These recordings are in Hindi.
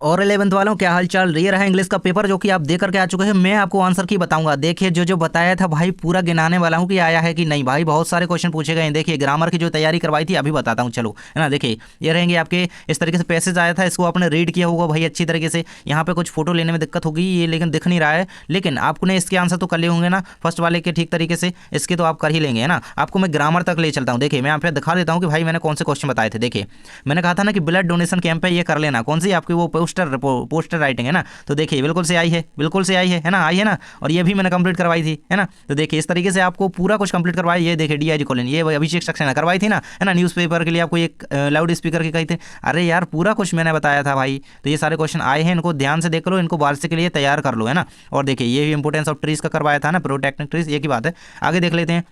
और 11th वालों क्या हाल चाल। ये रहा इंग्लिश का पेपर जो कि आप देख करके आ चुके हैं। मैं आपको आंसर की बताऊंगा। देखिए जो जो बताया था भाई पूरा गिनाने वाला हूँ कि आया है कि नहीं। भाई बहुत सारे क्वेश्चन पूछे गए हैं। देखिए ग्रामर की जो तैयारी करवाई थी अभी बताता हूँ, चलो है ना। देखिए ये रहेंगे आपके इस तरीके से पैसेज आया था, इसको आपने रीड किया होगा भाई अच्छी तरीके से। यहाँ पे कुछ फोटो लेने में दिक्कत होगी ये, लेकिन दिख नहीं रहा है, लेकिन आपने इसके आंसर तो कर लिए होंगे ना फर्स्ट वाले के ठीक तरीके से। इसके तो आप कर ही लेंगे है ना। आपको मैं ग्रामर तक ले चलता हूँ। देखिए मैं यहाँ पे दिखा देता हूँ कि भाई मैंने कौन से क्वेश्चन बताए थे। देखिए मैंने कहा था ना कि ब्लड डोनेशन कैंप है, ये कर लेना। कौन सी आपकी वो पोस्टर राइटिंग है ना। तो देखिए बिल्कुल से आई है, बिल्कुल से आई है ना, आई है ना। और ये भी मैंने कंप्लीट करवाई थी है ना। तो देखिए इस तरीके से आपको पूरा कुछ कंप्लीट करवाई। ये देखिए डीआईजी कॉलोनी, ये अभिषेक सक्सेना करवाई थी ना है ना। न्यूज़पेपर के लिए आपको एक लाउड स्पीकर की कही थी। अरे यार पूरा कुछ मैंने बताया था भाई। तो ये सारे क्वेश्चन आए हैं, इनको ध्यान से देख लो, इनको वार्षिक के लिए तैयार कर लो है ना। और देखिए ये भी इंपोर्टेंस ऑफ ट्रीज का करवाया था ना, प्रोटेक्टिंग ट्रीज, ये की बात है। आगे देख लेते हैं।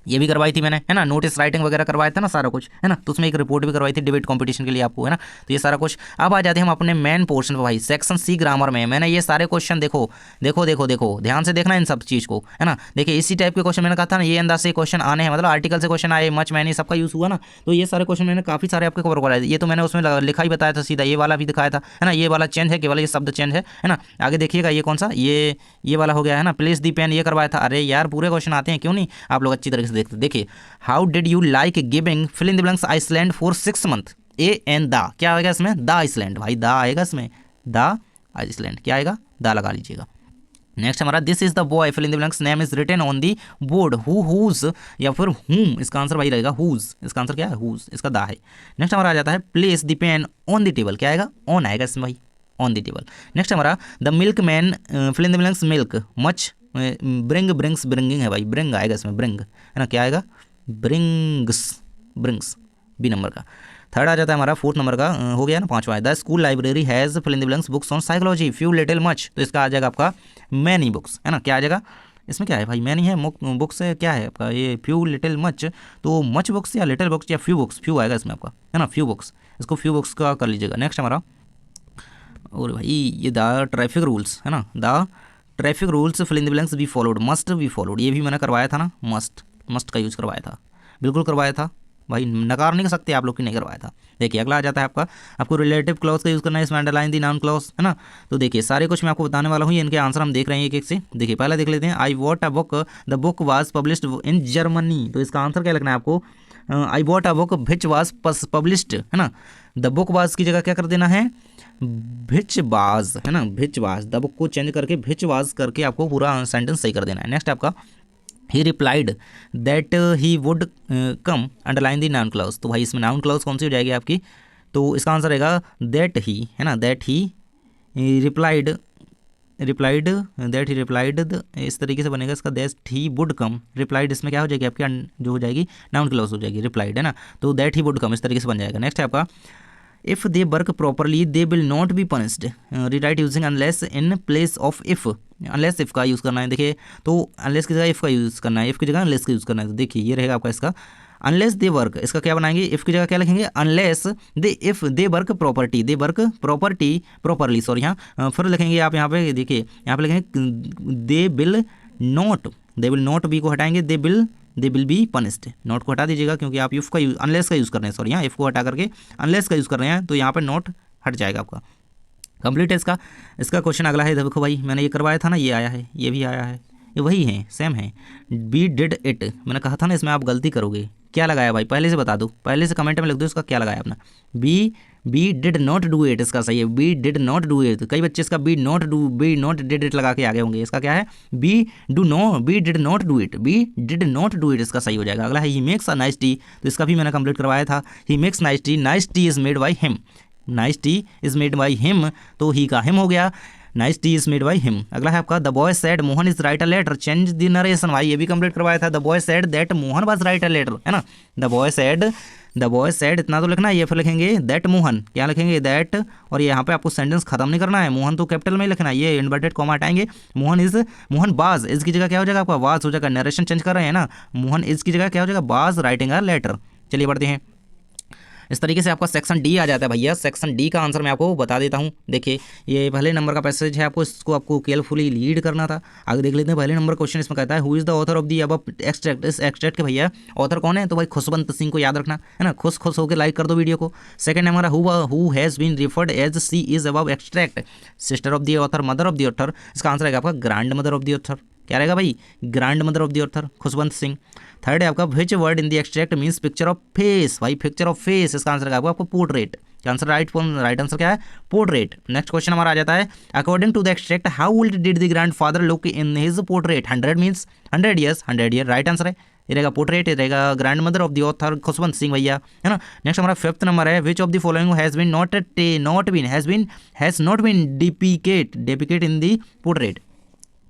ये भी करवाई थी मैंने है ना, नोटिस राइटिंग वगैरह करवाया था ना सारा कुछ है ना। तो उसमें एक रिपोर्ट भी करवाई थी डिबेट कंपटीशन के लिए आपको है ना। तो ये सारा कुछ। अब आ जाते हैं हम अपने मेन पोर्शन पर भाई, सेक्शन सी ग्रामर में। मैंने ये सारे क्वेश्चन देखो देखो देखो देखो ध्यान से देखना इन सब चीज़ को है ना। देखिए इसी टाइप के क्वेश्चन मैंने कहा था ना, ये अंदाज से क्वेश्चन आने हैं, मतलब आर्टिकल से क्वेश्चन आए, मच मैनी सबका यूज़ हुआ ना। तो ये सारे क्वेश्चन मैंने काफ़ी सारे आपके कवर कराए। ये तो मैंने उसमें लिखा ही बताया था सीधा, ये वाला भी दिखाया था है ना। ये वाला चेंज है, केवल ये शब्द चेंज है ना। आगे देखिएगा ये कौन सा, ये वाला हो गया है ना, प्लेस दी पेन, ये करवाया था। अरे यार पूरे क्वेश्चन आते हैं, क्यों नहीं आप लोग अच्छी तरीके से देखते। देखिए how did you like giving fill in the blanks Iceland for 6 month. A and the क्या आएगा इसमें, द आइसलैंड भाई, द आएगा इसमें, द आइसलैंड क्या आएगा, द लगा लीजिएगा। नेक्स्ट हमारा this is the boy fill in the blanks name is written on the board, whose या फिर हुम, इसका आंसर भाई रहेगा हुज। इसका आंसर क्या है, हुज, इसका दा है। नेक्स्ट हमारा आ जाता है place the pen on the table, क्या आएगा, ऑन आएगा इसमें भाई, ऑन द टेबल। नेक्स्ट हमारा the milkman fill in the blanks milk much bring brings, bringing है भाई, ब्रिंग आएगा इसमें, ब्रिंग है ना, क्या आएगा, ब्रिंग्स, ब्रिंग्स बी नंबर का। थर्ड आ जाता है हमारा फोर्थ नंबर का, हो गया ना पांचवा। The school library has fill in the blanks books on psychology few little much, तो इसका आ जाएगा आपका मैनी बुक्स है ना। क्या आ जाएगा इसमें, क्या है भाई, मैनी है, बुक्स है, क्या है आपका ये फ्यू लिटिल मच। तो मच बुक्स या लिटिल बुक्स या फ्यू बुक्स, फ्यू आएगा इसमें आपका है ना, फ्यू बुक्स, इसको फ्यू बुक्स का कर लीजिएगा। नेक्स्ट हमारा, और भाई ये द ट्रैफिक रूल्स है ना, the traffic rules fill in the blanks be followed, must be followed, ये भी मैंने करवाया था ना, मस्ट का यूज़ करवाया था, बिल्कुल करवाया था भाई, नकार नहीं कर सकते आप लोग की नहीं करवाया था। देखिए अगला आ जाता है आपको रिलेटिव क्लॉज का यूज़ करना है इसमें, अंडरलाइन दी नाउन क्लॉज है ना। तो देखिए सारे कुछ मैं आपको बताने वाला हूँ, ये इनके आंसर हम देख रहे हैं एक एक से। देखिए पहला देख लेते हैं, I what a book the book was published in Germany, तो इसका आंसर क्या लिखना है आपको, I what a book which was published है ना। द बुक वाज की जगह क्या कर देना है, भिचवाज है ना, भिचवाज, द बुक को चेंज करके भिचवाज करके आपको पूरा सेंटेंस सही कर देना है। नेक्स्ट आपका ही replied that he would come, underline the noun clause, तो भाई इसमें नाउन क्लॉज कौन सी हो जाएगी आपकी, तो इसका आंसर रहेगा दैट ही है ना, that he replied that he replied, इस तरीके से बनेगा इसका, that he would come, replied इसमें क्या हो जाएगी आपकी, जो हो जाएगी नाउन क्लॉज हो जाएगी, रिप्लाइड है ना। तो दैट ही वुड कम इस तरीके से बन जाएगा। नेक्स्ट है आपका if they work properly they will not be punished, rewrite using unless in place of if, unless if का यूज़ करना है। देखिए तो अनलेस की जगह इफ़ का यूज़ करना है, इफ़ की जगह अनलेस का यूज़ करना है। तो देखिए ये रहेगा आपका इसका अनलेस दे वर्क, इसका क्या बनाएंगे, इफ़ की जगह क्या लिखेंगे, unless they, if they work property, they work property properly, sorry यहाँ फिर लिखेंगे आप यहाँ पे, देखिए यहाँ पे लिखेंगे दे विल नॉट बी को हटाएंगे, they will be punished, not को हटा दीजिएगा क्योंकि आप इफ़ का यूज अनलेस का यूज़ कर रहे हैं, सॉरी यहाँ इफ़ को हटा करके अनलेस का यूज़ कर रहे हैं, तो यहाँ पे नॉट हट जाएगा आपका। कंप्लीट है इसका क्वेश्चन। अगला है देखो भाई, मैंने ये करवाया था ना, ये आया है, ये भी आया है, ये वही है, सेम है। बी डिड इट, मैंने कहा था ना इसमें आप गलती करोगे, क्या लगाया भाई पहले से बता दो, पहले से कमेंट में लिख दो इसका क्या लगाया अपना, B did not do it, इसका सही है B did not do it. कई बच्चे इसका बी नॉट डिड इट लगा के आगे होंगे, इसका क्या है B did not do it, B did not do it इसका सही हो जाएगा। अगला है he makes a nice tea, तो इसका भी मैंने कंप्लीट करवाया था, he makes nice tea is made by him, nice tea is made by him, तो ही का हिम हो गया, nice tea is made by him. अगला है आपका the boy said Mohan is write a letter change the narration, भाई ये भी कंप्लीट करवाया था, the boy said that Mohan was write a letter है ना, द बॉय सेड इतना तो लिखना है, ये फिर लिखेंगे दैट मोहन, क्या लिखेंगे दैट, और यहाँ पे आपको सेंटेंस खत्म नहीं करना है, मोहन तो कैपिटल में ही लिखना है, ये इन्वर्टेड कॉमा हटाएंगे, मोहन बाज, इसकी जगह क्या हो जाएगा आपका वाज हो जाएगा, नरेशन चेंज कर रहे हैं ना, मोहन इसकी जगह क्या हो जाएगा बाज राइटिंग अ लेटर। चलिए बढ़ते हैं। इस तरीके से आपका सेक्शन डी आ जाता है भैया। सेक्शन डी का आंसर मैं आपको बता देता हूँ। देखिए ये पहले नंबर का पैसेज है, आपको केयरफुली लीड करना था। आगे देख लेते हैं पहले नंबर क्वेश्चन इसमें कहता है who is the author of the above extract. इस एक्सट्रैक्ट के भैया ऑथर कौन है, तो भाई खुशवंत सिंह को याद रखना है ना। खुश होकर लाइक कर दो वीडियो को। Second number who has been referred as she is above extract, sister of the author, mother of the author. इसका आंसर है आपका grand mother of the author. क्या रहेगा भाई, grand mother of the author Khushwant Singh. Third है आपका which word in the extract means picture of face, भाई पिक्चर ऑफ फेस। इसका आंसर है आपको पोर्ट्रेट। आंसर राइट आंसर क्या है, पोर्ट्रेट। नेक्स्ट क्वेश्चन हमारा आ जाता है according to the extract how old did the grandfather look in his portrait. 100 means 100 years, 100 year right answer है। ये रहेगा पोर्ट्रेट, ये रहेगा grand mother of the author Khushwant Singh भैया, है ना। नेक्स्ट हमारा फिफ्थ नंबर है which of the following has not been depict in the portrait.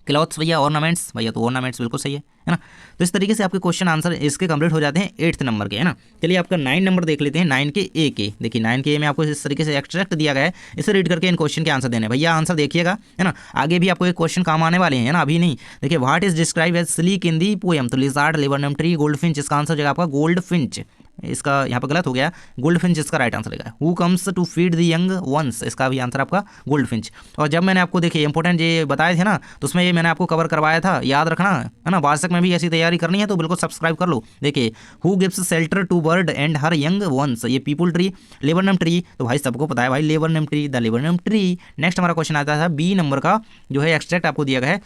Clothes भैया, ऑर्नामेंट्स भैया, तो ऑर्नामेंट्स बिल्कुल सही है ना। तो इस तरीके से आपके क्वेश्चन आंसर इसके कंप्लीट हो जाते हैं 8th नंबर के, है ना। चलिए आपका 9 नंबर देख लेते हैं। 9 के ए के, देखिए 9 के ए में आपको इस तरीके से एक्सट्रैक्ट दिया गया है, इसे रीड करके इन क्वेश्चन के आंसर देने भैया। आंसर देखिएगा, है ना। आगे भी आपको एक क्वेश्चन काम आने वाले हैं, है ना, अभी नहीं। देखिए what is describe as sleek in the poem, तो lizard, laburnum tree, gold Finch. इसका आंसर जो आपका गोल्ड फिंच, इसका यहाँ पर गलत हो गया, गोल्ड फिंच इसका राइट आंसर रहेगा। Who comes to feed the young ones, इसका भी आंसर आपका गोल्ड फिंच। और जब मैंने आपको देखिए इंपॉर्टेंट ये बताए थे ना, तो उसमें ये मैंने आपको कवर करवाया था, याद रखना, है ना। वार्षिक में भी ऐसी तैयारी करनी है तो बिल्कुल सब्सक्राइब कर लो। देखिए who gives shelter to bird and her young ones, ये पीपल ट्री, लेबरनम ट्री, तो भाई सबको पता है भाई laburnum tree, the laburnum tree. Next हमारा क्वेश्चन आता था बी नंबर का, जो है एक्सट्रैक्ट आपको दिया गया है।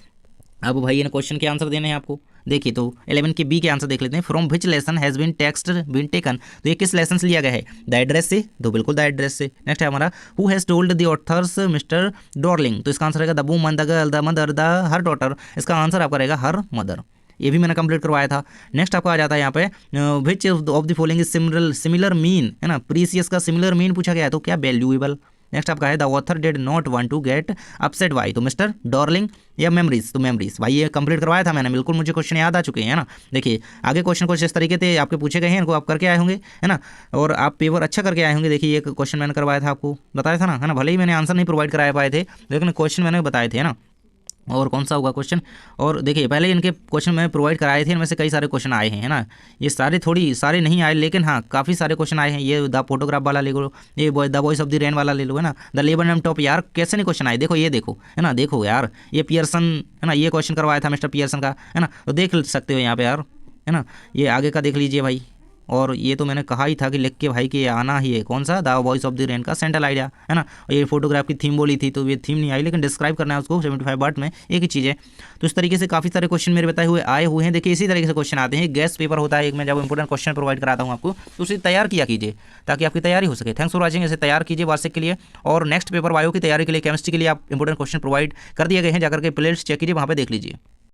अब भाई इन क्वेश्चन के आंसर देने हैं आपको। देखिए तो 11 के बी के आंसर देख लेते हैं। From which lesson has been taken, तो ये किस लेसन से लिया गया है, द एड्रेस से, तो बिल्कुल द एड्रेस से। नेक्स्ट है हमारा who has told the author's mister Darling, तो इसका आंसर रहेगा the woman, the girl, the mother, the her daughter. इसका आंसर आपका रहेगा हर मदर। ये भी मैंने कंप्लीट करवाया था। नेक्स्ट आपका आ जाता है यहाँ पे विच of the following is similar mean, है ना। प्रीसियस का सिमिलर मीन पूछा गया है, तो क्या वैल्यूएबल। नेक्स्ट आपका है the author did not want to get upset why, तो मिस्टर डॉर्लिंग, या मेमरीज, तो मेमरीज भाई ये कंप्लीट करवाया था मैंने, बिल्कुल मुझे क्वेश्चन याद आ चुके हैं, है ना। देखिए आगे क्वेश्चन कुछ इस तरीके से आपके पूछे गए हैं, इनको आप करके आए होंगे, है ना, और आप पेपर अच्छा करके आए होंगे। देखिए ये क्वेश्चन मैंने करवाया था, आपको बताया था ना, है ना। भले ही मैंने आंसर नहीं प्रोवाइड करा पाए थे, लेकिन क्वेश्चन मैंने बताए थे, है ना। और कौन सा होगा क्वेश्चन, और देखिए पहले इनके क्वेश्चन मैंने प्रोवाइड कराए थे, इनमें से कई सारे क्वेश्चन आए हैं, है ना। ये सारे नहीं आए, लेकिन हाँ काफ़ी सारे क्वेश्चन आए हैं। ये द फोटोग्राफ वाला ले लो, ये the voice of the rain वाला ले लो, है ना। द लेबर नेम टॉप, यार कैसे नहीं क्वेश्चन आए, देखो ये देखो, है ना, देखो यार ये पियर्सन, है ना, ये क्वेश्चन करवाया था मिस्टर पियर्सन का, है ना, तो देख सकते हो यहाँ पे यार, है ना। ये आगे का देख लीजिए भाई, और ये तो मैंने कहा ही था कि लिख के भाई कि आना ही है, कौन सा, the voice of the rain का सेंट्रल आइडिया, है ना। और ये फोटोग्राफ की थीम बोली थी, तो ये थीम नहीं आई, लेकिन डिस्क्राइब करना है उसको 75 वर्ड में, एक ही चीज़ है। तो इस तरीके से काफ़ी सारे क्वेश्चन मेरे बताए हुए आए हुए हैं। देखिए इसी तरीके से क्वेश्चन आते हैं, गेस्ट पेपर होता है एक में, जब इंपॉर्टेंट क्वेश्चन प्रोवाइड कराता हूँ आपको, तो उसे तैयार किया कीजिए ताकि आपकी तैयारी हो सके। Thanks for watching. इसे तैयार कीजिए वार्षिक के लिए, और नेक्स्ट पेपर बायो की तैयारी के लिए, केमिस्ट्री के लिए आप इंपॉर्टेंट क्वेश्चन प्रोवाइड कर दिए गए हैं, जाकर के प्लेलिस्ट चेक कीजिए, वहाँ पर देख लीजिए।